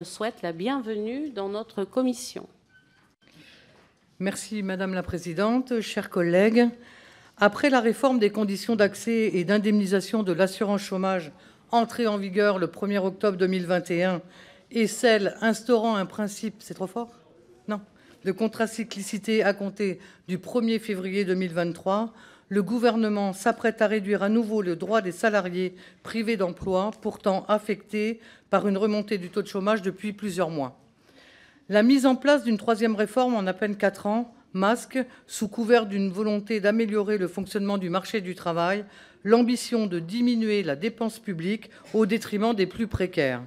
Souhaite la bienvenue dans notre commission. Merci Madame la Présidente, chers collègues. Après la réforme des conditions d'accès et d'indemnisation de l'assurance chômage entrée en vigueur le 1er octobre 2021 et celle instaurant un principe, c'est trop fort ? Non, de contrat cyclicité à compter du 1er février 2023, le gouvernement s'apprête à réduire à nouveau le droit des salariés privés d'emploi, pourtant affectés par une remontée du taux de chômage depuis plusieurs mois. La mise en place d'une troisième réforme en à peine 4 ans masque, sous couvert d'une volonté d'améliorer le fonctionnement du marché du travail, l'ambition de diminuer la dépense publique au détriment des plus précaires.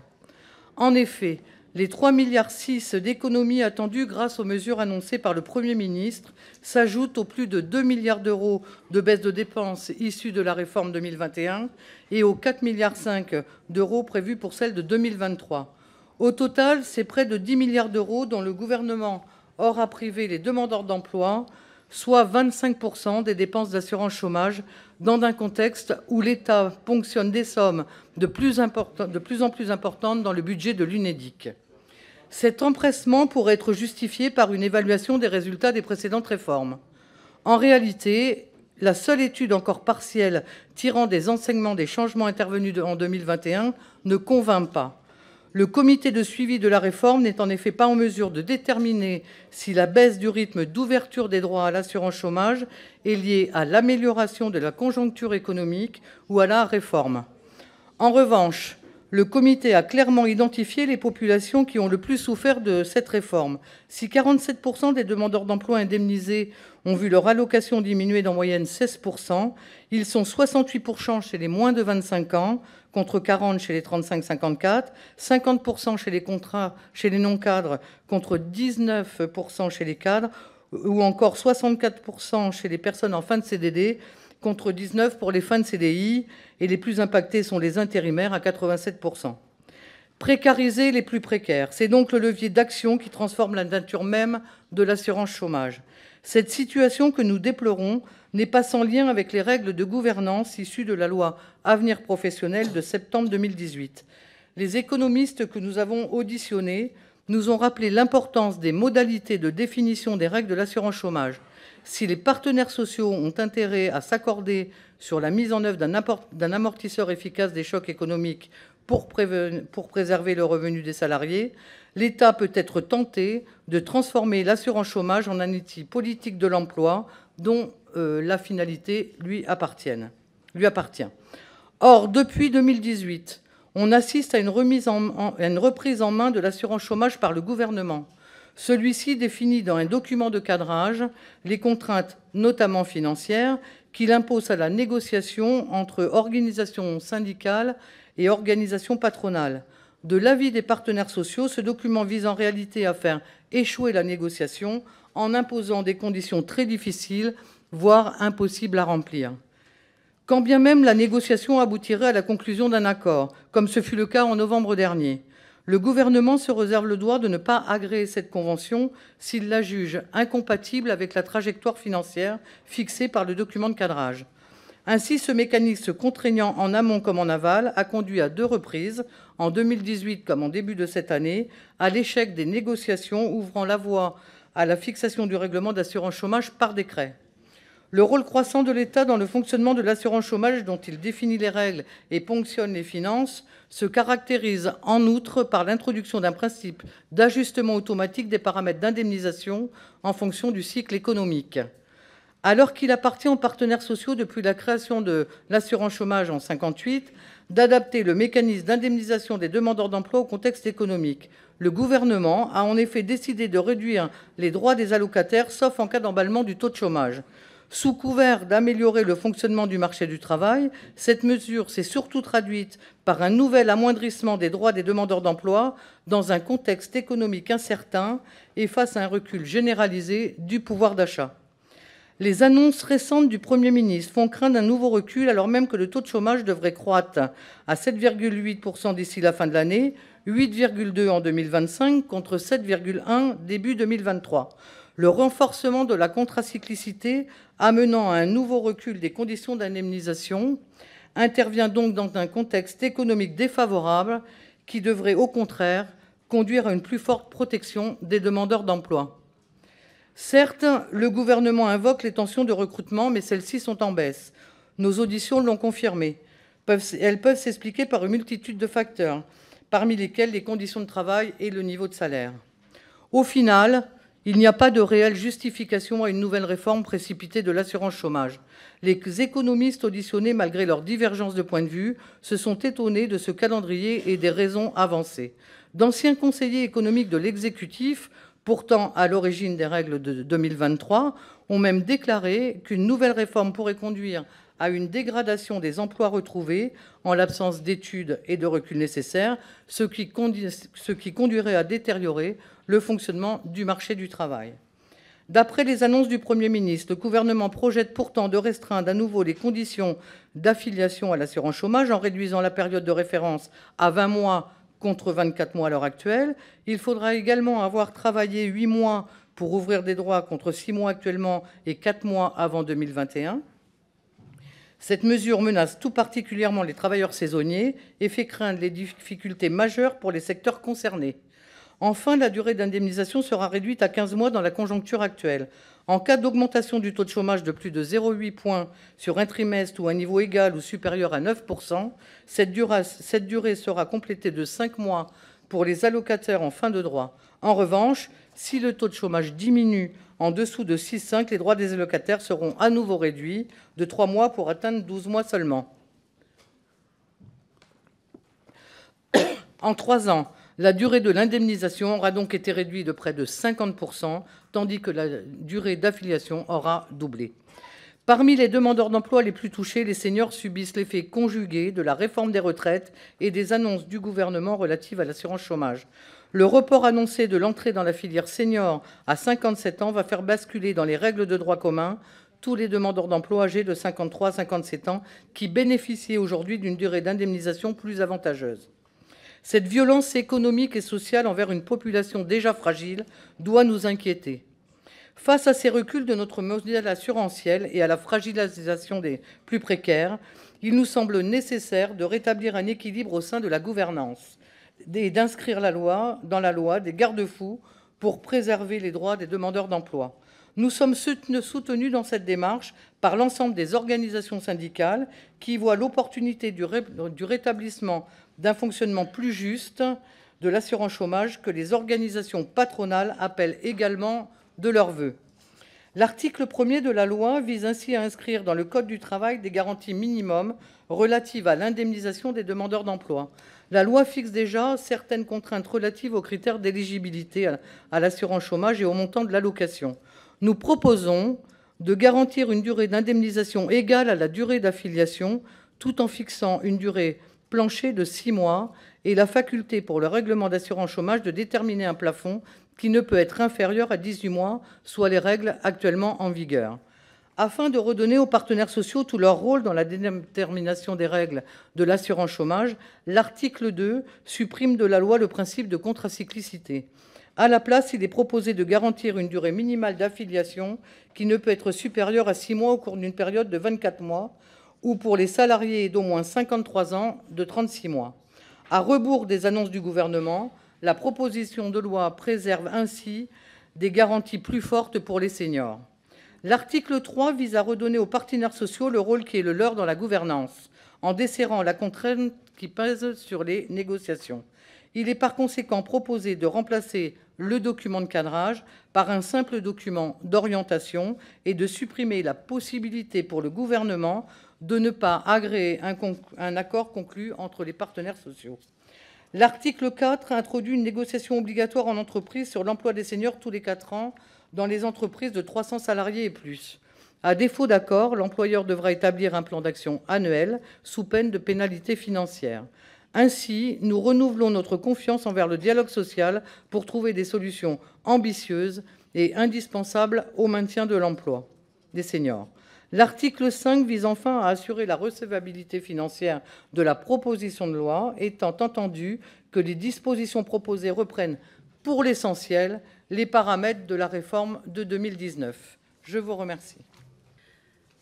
En effet, les 3,6 milliards d'économies attendues grâce aux mesures annoncées par le Premier ministre s'ajoutent aux plus de 2 milliards d'euros de baisse de dépenses issues de la réforme 2021 et aux 4,5 milliards d'euros prévus pour celle de 2023. Au total, c'est près de 10 milliards d'euros dont le gouvernement aura privé les demandeurs d'emploi, soit 25% des dépenses d'assurance chômage, dans un contexte où l'État ponctionne des sommes de plus en plus importantes dans le budget de l'UNEDIC. Cet empressement pourrait être justifié par une évaluation des résultats des précédentes réformes. En réalité, la seule étude encore partielle tirant des enseignements des changements intervenus en 2021 ne convainc pas. Le comité de suivi de la réforme n'est en effet pas en mesure de déterminer si la baisse du rythme d'ouverture des droits à l'assurance chômage est liée à l'amélioration de la conjoncture économique ou à la réforme. En revanche, le comité a clairement identifié les populations qui ont le plus souffert de cette réforme. Si 47% des demandeurs d'emploi indemnisés ont vu leur allocation diminuer d'en moyenne 16%, ils sont 68% chez les moins de 25 ans, contre 40% chez les 35-54, 50% chez les non-cadres, contre 19% chez les cadres, ou encore 64% chez les personnes en fin de CDD, contre 19% pour les fins de CDI, et les plus impactés sont les intérimaires à 87%. Précariser les plus précaires, c'est donc le levier d'action qui transforme la nature même de l'assurance chômage. Cette situation que nous déplorons n'est pas sans lien avec les règles de gouvernance issues de la loi Avenir professionnel de septembre 2018. Les économistes que nous avons auditionnés nous ont rappelé l'importance des modalités de définition des règles de l'assurance chômage. Si les partenaires sociaux ont intérêt à s'accorder sur la mise en œuvre d'un amortisseur efficace des chocs économiques pour préserver le revenu des salariés, l'État peut être tenté de transformer l'assurance chômage en un outil politique de l'emploi dont la finalité lui appartient. Or, depuis 2018, on assiste à une reprise en main de l'assurance chômage par le gouvernement. Celui-ci définit dans un document de cadrage les contraintes, notamment financières, qu'il impose à la négociation entre organisations syndicales et organisations patronales. De l'avis des partenaires sociaux, ce document vise en réalité à faire échouer la négociation en imposant des conditions très difficiles, voire impossibles à remplir. Quand bien même la négociation aboutirait à la conclusion d'un accord, comme ce fut le cas en novembre dernier, le gouvernement se réserve le droit de ne pas agréer cette convention s'il la juge incompatible avec la trajectoire financière fixée par le document de cadrage. Ainsi, ce mécanisme contraignant en amont comme en aval a conduit à 2 reprises, en 2018 comme en début de cette année, à l'échec des négociations ouvrant la voie à la fixation du règlement d'assurance chômage par décret. Le rôle croissant de l'État dans le fonctionnement de l'assurance chômage, dont il définit les règles et ponctionne les finances, se caractérise en outre par l'introduction d'un principe d'ajustement automatique des paramètres d'indemnisation en fonction du cycle économique. Alors qu'il appartient aux partenaires sociaux depuis la création de l'assurance chômage en 1958 d'adapter le mécanisme d'indemnisation des demandeurs d'emploi au contexte économique, le gouvernement a en effet décidé de réduire les droits des allocataires, sauf en cas d'emballement du taux de chômage. Sous couvert d'améliorer le fonctionnement du marché du travail, cette mesure s'est surtout traduite par un nouvel amoindrissement des droits des demandeurs d'emploi dans un contexte économique incertain et face à un recul généralisé du pouvoir d'achat. Les annonces récentes du Premier ministre font craindre un nouveau recul alors même que le taux de chômage devrait croître à 7,8% d'ici la fin de l'année, 8,2% en 2025 contre 7,1% début 2023. Le renforcement de la contracyclicité amenant à un nouveau recul des conditions d'indemnisation intervient donc dans un contexte économique défavorable qui devrait au contraire conduire à une plus forte protection des demandeurs d'emploi. Certes, le gouvernement invoque les tensions de recrutement, mais celles-ci sont en baisse. Nos auditions l'ont confirmé. Elles peuvent s'expliquer par une multitude de facteurs, parmi lesquels les conditions de travail et le niveau de salaire. Au final, il n'y a pas de réelle justification à une nouvelle réforme précipitée de l'assurance chômage. Les économistes auditionnés, malgré leurs divergences de point de vue, se sont étonnés de ce calendrier et des raisons avancées. D'anciens conseillers économiques de l'exécutif, pourtant à l'origine des règles de 2023, ont même déclaré qu'une nouvelle réforme pourrait conduire à une dégradation des emplois retrouvés en l'absence d'études et de recul nécessaires, ce qui conduirait à détériorer le fonctionnement du marché du travail. D'après les annonces du Premier ministre, le gouvernement projette pourtant de restreindre à nouveau les conditions d'affiliation à l'assurance chômage en réduisant la période de référence à 20 mois contre 24 mois à l'heure actuelle. Il faudra également avoir travaillé 8 mois pour ouvrir des droits contre 6 mois actuellement et 4 mois avant 2021. Cette mesure menace tout particulièrement les travailleurs saisonniers et fait craindre des difficultés majeures pour les secteurs concernés. Enfin, la durée d'indemnisation sera réduite à 15 mois dans la conjoncture actuelle. En cas d'augmentation du taux de chômage de plus de 0,8 points sur un trimestre ou un niveau égal ou supérieur à 9%, cette durée sera complétée de 5 mois pour les allocataires en fin de droit. En revanche, si le taux de chômage diminue en dessous de 6,5, les droits des allocataires seront à nouveau réduits de 3 mois pour atteindre 12 mois seulement. En 3 ans, la durée de l'indemnisation aura donc été réduite de près de 50%, tandis que la durée d'affiliation aura doublé. Parmi les demandeurs d'emploi les plus touchés, les seniors subissent l'effet conjugué de la réforme des retraites et des annonces du gouvernement relatives à l'assurance chômage. Le report annoncé de l'entrée dans la filière senior à 57 ans va faire basculer dans les règles de droit commun tous les demandeurs d'emploi âgés de 53 à 57 ans qui bénéficient aujourd'hui d'une durée d'indemnisation plus avantageuse. Cette violence économique et sociale envers une population déjà fragile doit nous inquiéter. Face à ces reculs de notre modèle assurantiel et à la fragilisation des plus précaires, il nous semble nécessaire de rétablir un équilibre au sein de la gouvernance et d'inscrire dans la loi des garde-fous pour préserver les droits des demandeurs d'emploi. Nous sommes soutenus dans cette démarche par l'ensemble des organisations syndicales qui voient l'opportunité du rétablissement d'un fonctionnement plus juste de l'assurance chômage que les organisations patronales appellent également de leurs vœux. L'article 1er de la loi vise ainsi à inscrire dans le Code du travail des garanties minimums relatives à l'indemnisation des demandeurs d'emploi. La loi fixe déjà certaines contraintes relatives aux critères d'éligibilité à l'assurance chômage et au montant de l'allocation. Nous proposons de garantir une durée d'indemnisation égale à la durée d'affiliation, tout en fixant une durée plancher de 6 mois et la faculté pour le règlement d'assurance chômage de déterminer un plafond qui ne peut être inférieur à 18 mois, soit les règles actuellement en vigueur. Afin de redonner aux partenaires sociaux tout leur rôle dans la détermination des règles de l'assurance chômage, l'article 2 supprime de la loi le principe de contracyclicité. À la place, il est proposé de garantir une durée minimale d'affiliation qui ne peut être supérieure à 6 mois au cours d'une période de 24 mois ou pour les salariés d'au moins 53 ans de 36 mois. À rebours des annonces du gouvernement, la proposition de loi préserve ainsi des garanties plus fortes pour les seniors. L'article 3 vise à redonner aux partenaires sociaux le rôle qui est le leur dans la gouvernance, en desserrant la contrainte qui pèse sur les négociations. Il est par conséquent proposé de remplacer le document de cadrage par un simple document d'orientation et de supprimer la possibilité pour le gouvernement de ne pas agréer un accord conclu entre les partenaires sociaux. L'article 4 introduit une négociation obligatoire en entreprise sur l'emploi des seniors tous les 4 ans dans les entreprises de 300 salariés et plus. À défaut d'accord, l'employeur devra établir un plan d'action annuel sous peine de pénalités financières. Ainsi, nous renouvelons notre confiance envers le dialogue social pour trouver des solutions ambitieuses et indispensables au maintien de l'emploi des seniors. L'article 5 vise enfin à assurer la recevabilité financière de la proposition de loi, étant entendu que les dispositions proposées reprennent, pour l'essentiel, les paramètres de la réforme de 2019. Je vous remercie.